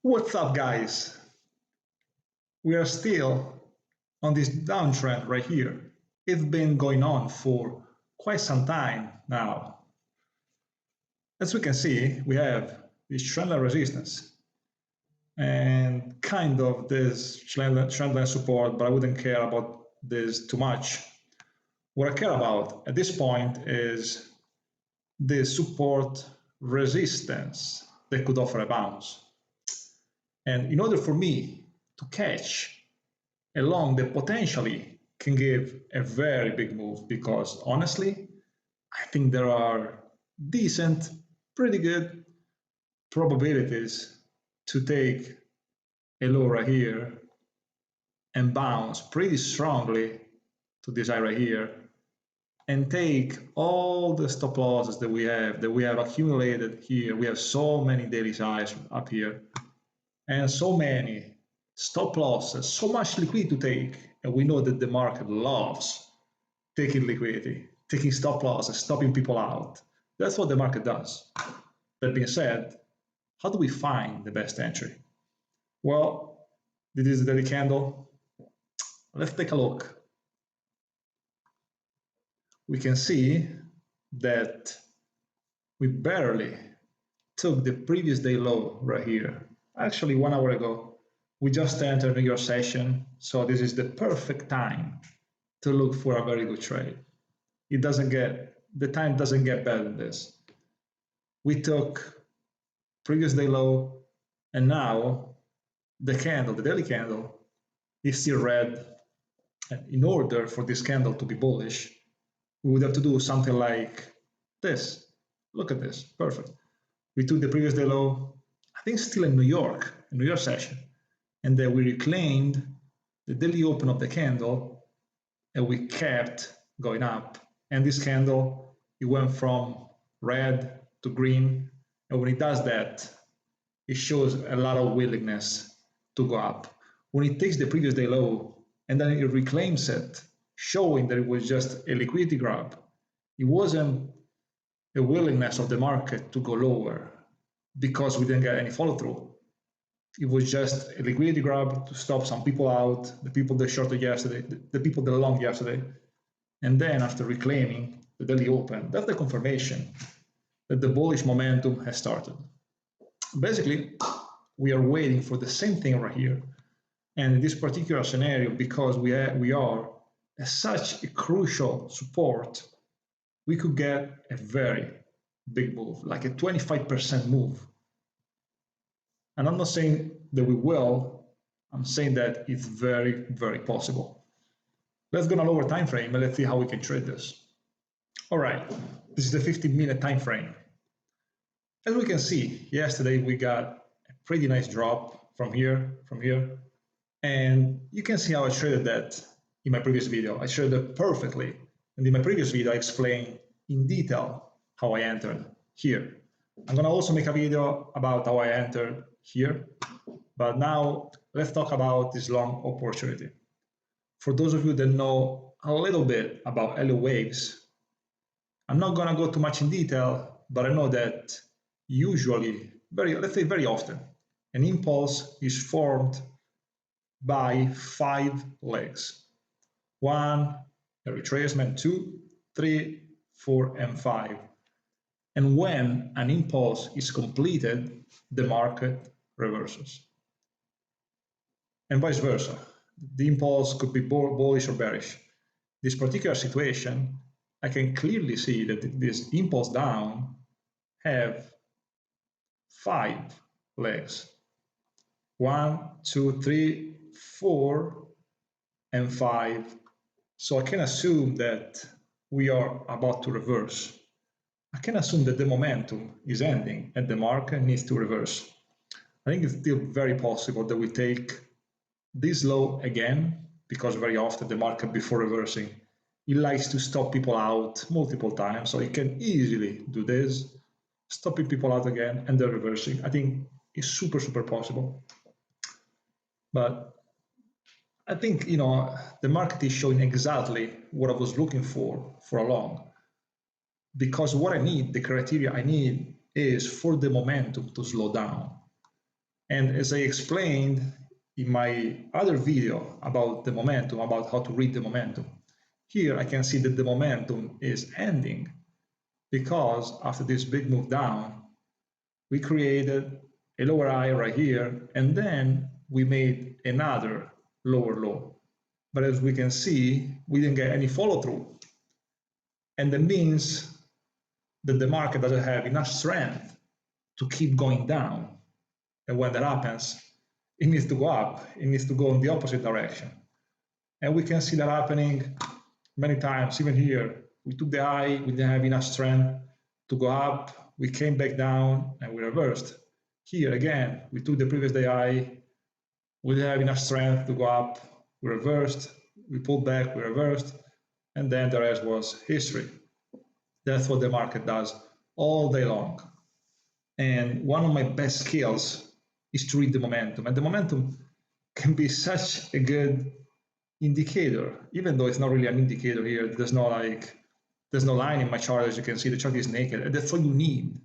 What's up, guys? We are still on this downtrend right here. It's been going on for quite some time now. As we can see, we have this trendline resistance and kind of this trendline support, but I wouldn't care about this too much. What I care about at this point is the support resistance that could offer a bounce. And in order for me to catch along that potentially can give a very big move, because honestly, I think there are decent, pretty good probabilities to take a low right here and bounce pretty strongly to this eye right here and take all the stop losses that we have accumulated here. We have so many daily highs up here and so many stop losses, so much liquidity to take, and we know that the market loves taking liquidity, taking stop losses, stopping people out. That's what the market does. That being said, how do we find the best entry? Well, this is the daily candle. Let's take a look. We can see that we barely took the previous day low right here. Actually, 1 hour ago, we just entered New York session, so this is the perfect time to look for a very good trade. The time doesn't get better than this. We took previous day low, and now the daily candle, is still red. And in order for this candle to be bullish, we would have to do something like this. Look at this, perfect. We took the previous day low, I think still in New York session, and then we reclaimed the daily open of the candle, and we kept going up. And this candle, it went from red to green, and when it does that, it shows a lot of willingness to go up. When it takes the previous day low and then it reclaims it, showing that it was just a liquidity grab, it wasn't a willingness of the market to go lower because we didn't get any follow through. It was just a liquidity grab to stop some people out, the people that shorted yesterday, the people that long yesterday. And then after reclaiming the daily open, that's the confirmation that the bullish momentum has started. Basically, we are waiting for the same thing right here. And in this particular scenario, because we are at such a crucial support, we could get a very big move, like a 25% move. And I'm not saying that we will, I'm saying that it's very, very possible. Let's go on a lower time frame and let's see how we can trade this. All right, this is the 15-minute time frame. As we can see, yesterday we got a pretty nice drop from here, and you can see how I traded that in my previous video. I traded it perfectly, and in my previous video I explained in detail how I entered here. I'm gonna also make a video about how I entered here, but now let's talk about this long opportunity. For those of you that know a little bit about Elliott waves, I'm not gonna go too much in detail, but I know that usually, let's say very often, an impulse is formed by 5 legs. 1, a retracement, 2, 3, 4, and 5. And when an impulse is completed, the market reverses. And vice versa. The impulse could be bullish or bearish. This particular situation, I can clearly see that this impulse down have 5 legs. 1, 2, 3, 4, and 5. So I can assume that we are about to reverse. I can assume that the momentum is ending and the market needs to reverse. I think it's still very possible that we take this low again, because very often the market before reversing, it likes to stop people out multiple times. So it can easily do this, stopping people out again and then reversing. I think it's super, super possible. But I think, the market is showing exactly what I was looking for a long. Because what I need, the criteria I need, is for the momentum to slow down. And as I explained in my other video about the momentum, about how to read the momentum, here I can see that the momentum is ending because after this big move down, we created a lower high right here, and then we made another lower low. But as we can see, we didn't get any follow through. And that means that the market doesn't have enough strength to keep going down. And when that happens, it needs to go up. It needs to go in the opposite direction. And we can see that happening many times. Even here, we took the high, we didn't have enough strength to go up. We came back down and we reversed. Here again, we took the previous day high, we didn't have enough strength to go up. We reversed, we pulled back, we reversed, and then the rest was history. That's what the market does all day long. And one of my best skills is to read the momentum. And the momentum can be such a good indicator, even though it's not really an indicator here. There's no line in my chart, as you can see. The chart is naked, and that's all you need.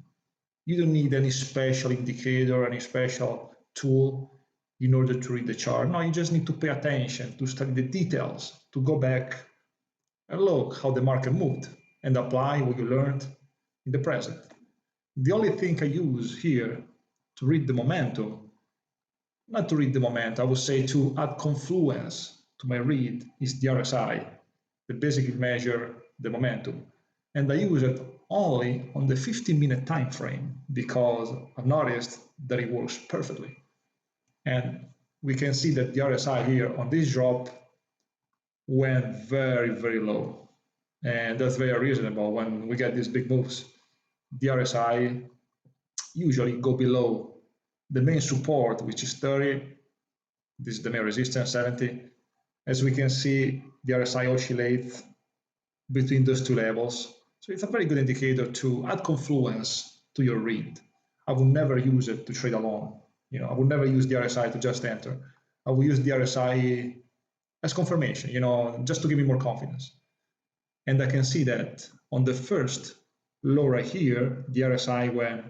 You don't need any special indicator, any special tool in order to read the chart. No, you just need to pay attention, to study the details, to go back and look how the market moved and apply what you learned in the present. The only thing I use here to read the momentum, not to read the momentum, I would say to add confluence to my read, is the RSI that basically measure the momentum. And I use it only on the 15-minute time frame because I've noticed that it works perfectly. And we can see that the RSI here on this drop went very, very low. And that's very reasonable. When we get these big moves, the RSI usually go below the main support, which is 30. This is the main resistance, 70. As we can see, the RSI oscillates between those two levels. So it's a very good indicator to add confluence to your read. I would never use it to trade alone. I would never use the RSI to just enter. I will use the RSI as confirmation, just to give me more confidence. And I can see that on the first low right here, the RSI went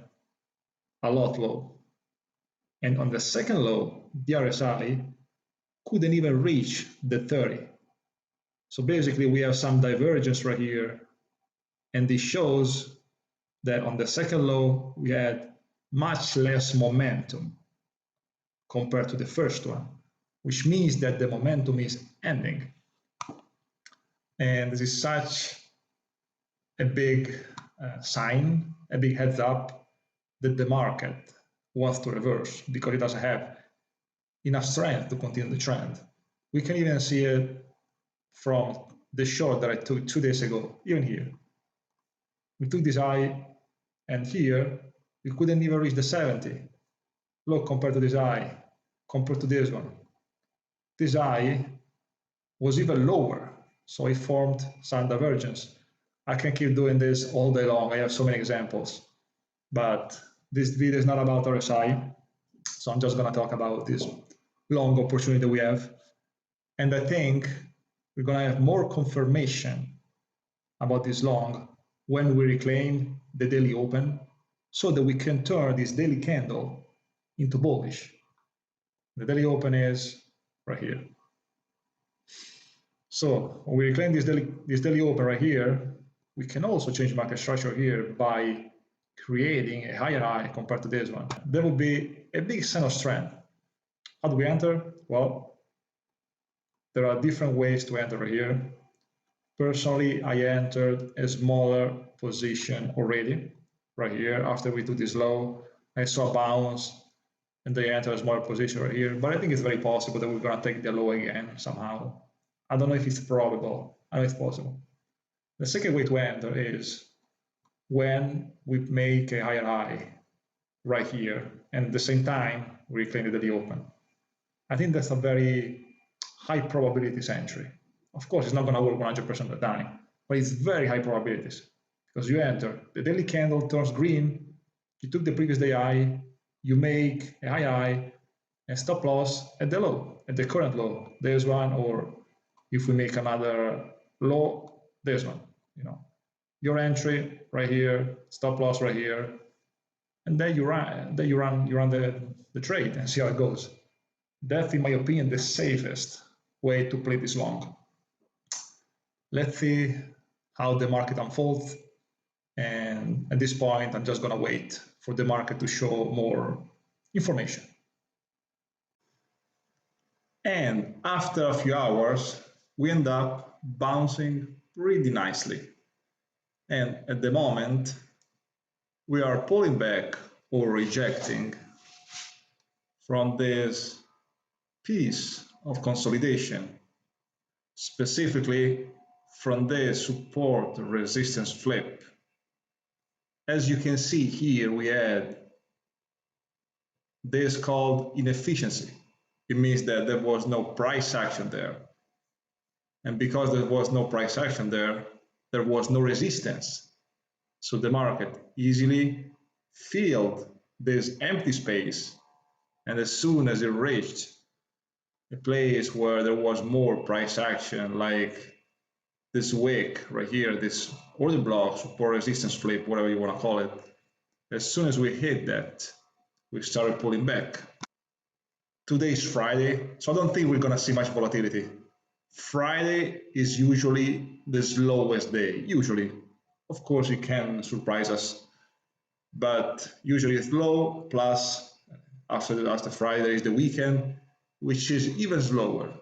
a lot low. And on the second low, the RSI couldn't even reach the 30. So basically we have some divergence right here, and this shows that on the second low we had much less momentum compared to the first one, which means that the momentum is ending. And this is such a big sign, a big heads up that the market wants to reverse because it doesn't have enough strength to continue the trend. We can even see it from the short that I took 2 days ago, even here. We took this high, and here we couldn't even reach the 70. Look, compared to this high, compared to this one. This high was even lower, so it formed some divergence. I can keep doing this all day long. I have so many examples, but this video is not about RSI, so I'm just going to talk about this long opportunity that we have. And I think we're going to have more confirmation about this long when we reclaim the daily open so that we can turn this daily candle into bullish. The daily open is right here. So when we reclaim this daily open right here, we can also change market structure here by creating a higher high compared to this one. That would be a big sign of strength. How do we enter? Well, there are different ways to enter here. Personally, I entered a smaller position already, right here. After we took this low, I saw a bounce, and they entered a smaller position right here. But I think it's very possible that we're going to take the low again somehow. I don't know if it's probable. I know it's possible. The second way to enter is when we make a higher high right here, and at the same time, we reclaim the daily open. I think that's a very high probabilities entry. Of course, it's not going to work 100% of the time, but it's very high probabilities because you enter, the daily candle turns green, you took the previous day high, you make a high and stop loss at the low, at the current low. There's one, or if we make another low, there's one. Your entry right here, stop loss right here, and then you run the the trade and see how it goes. That's, in my opinion, the safest way to play this long. Let's see how the market unfolds. And at this point, I'm just going to wait for the market to show more information. And after a few hours, we end up bouncing pretty nicely. And at the moment, we are pulling back or rejecting from this piece of consolidation, specifically from the support resistance flip. As you can see here, we had this called inefficiency. It means that there was no price action there. And because there was no price action there, there was no resistance. So the market easily filled this empty space. And as soon as it reached a place where there was more price action, like this wick right here, this order block, support resistance flip, whatever you want to call it, as soon as we hit that, we started pulling back. Today is Friday, so I don't think we're going to see much volatility. Friday is usually the slowest day, usually. Of course, it can surprise us, but usually it's low, plus after Friday is the weekend, which is even slower.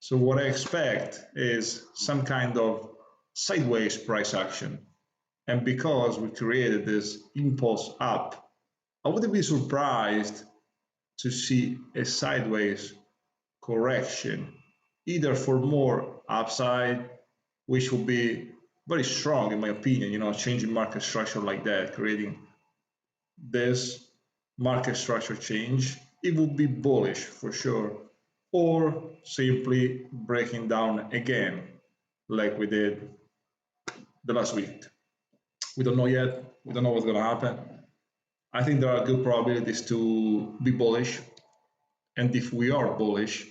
So what I expect is some kind of sideways price action. And because we created this impulse up, I wouldn't be surprised to see a sideways correction, either for more upside, which will be very strong in my opinion, changing market structure like that, creating this market structure change, it would be bullish for sure, or simply breaking down again like we did the last week. We don't know yet. We don't know what's going to happen. I think there are good probabilities to be bullish. And if we are bullish,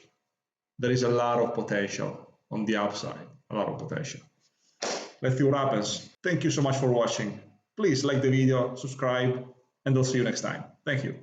there is a lot of potential on the upside, a lot of potential. Let's see what happens. Thank you so much for watching. Please like the video, subscribe, and I'll see you next time. Thank you.